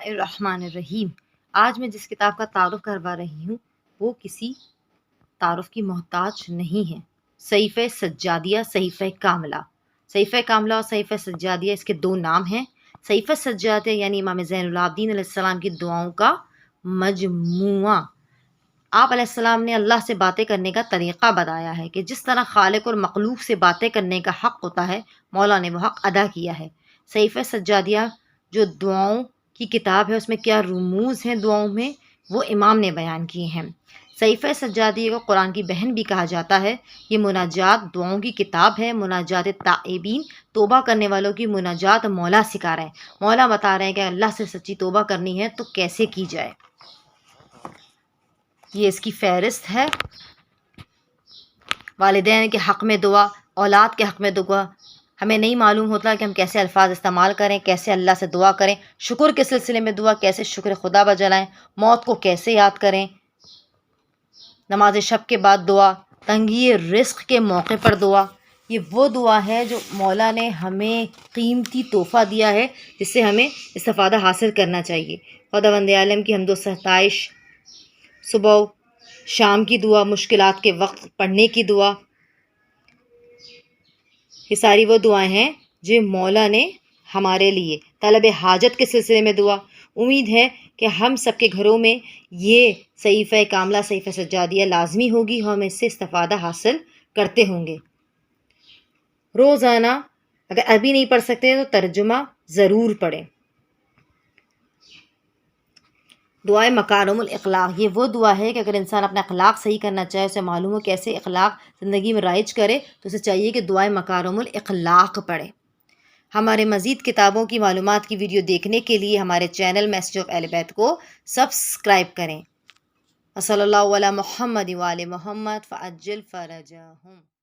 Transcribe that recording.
الرحمن الرحیم۔ آج میں جس کتاب کا تعارف کروا رہی ہوں وہ کسی تعارف کی محتاج نہیں ہے۔ صحیفہ سجادیہ، صحیفہ کاملہ۔ صحیفہ کاملہ اور صحیفہ سجادیہ اس کے دو نام ہیں۔ صحیفہ سجادیہ یعنی امام زین العابدین علیہ السلام کی دعاؤں کا مجموعہ۔ آپ علیہ السلام نے اللہ سے باتیں کرنے کا طریقہ بتایا ہے کہ جس طرح خالق اور مخلوق سے باتیں کرنے کا حق ہوتا ہے، مولا نے وہ حق ادا کیا ہے۔ صحیفہ سجادیہ جو دعاؤں کی کتاب ہے، اس میں کیا رموز ہیں دعاؤں میں، وہ امام نے بیان کیے ہیں۔ صحیفہ سجادیہ کو قرآن کی بہن بھی کہا جاتا ہے۔ یہ مناجات دعاؤں کی کتاب ہے۔ مناجات تائبین، توبہ کرنے والوں کی مناجات مولا سکھا رہے ہیں۔ مولا بتا رہے ہیں کہ اللہ سے سچی توبہ کرنی ہے تو کیسے کی جائے۔ یہ اس کی فہرست ہے۔ والدین کے حق میں دعا، اولاد کے حق میں دعا۔ ہمیں نہیں معلوم ہوتا کہ ہم کیسے الفاظ استعمال کریں، کیسے اللہ سے دعا کریں۔ شکر کے سلسلے میں دعا، کیسے شکر خدا بجلائیں۔ موت کو کیسے یاد کریں۔ نماز شب کے بعد دعا، تنگی رزق کے موقع پر دعا۔ یہ وہ دعا ہے جو مولا نے ہمیں قیمتی تحفہ دیا ہے، جس سے ہمیں استفادہ حاصل کرنا چاہیے۔ خداوند عالم کی حمد و ستائش، صبح و شام کی دعا، مشکلات کے وقت پڑھنے کی دعا، یہ ساری وہ دعائیں ہیں جو مولا نے ہمارے لیے۔ طلب حاجت کے سلسلے میں دعا۔ امید ہے کہ ہم سب کے گھروں میں یہ صحیفہ کاملہ، صحیفہ سجادیہ لازمی ہوگی، ہم اس سے استفادہ حاصل کرتے ہوں گے۔ روزانہ اگر ابھی نہیں پڑھ سکتے تو ترجمہ ضرور پڑھیں۔ دعائے مکارم الاخلاق، یہ وہ دعا ہے کہ اگر انسان اپنا اخلاق صحیح کرنا چاہے، اسے معلوم ہو کیسے اخلاق زندگی میں رائج کرے، تو اسے چاہیے کہ دعائے مکارم الاخلاق پڑھے۔ ہمارے مزید کتابوں کی معلومات کی ویڈیو دیکھنے کے لیے ہمارے چینل میسج آف اہل بیت کو سبسکرائب کریں۔ صلی اللہ علی محمد وآل محمد فعجل فرجہم۔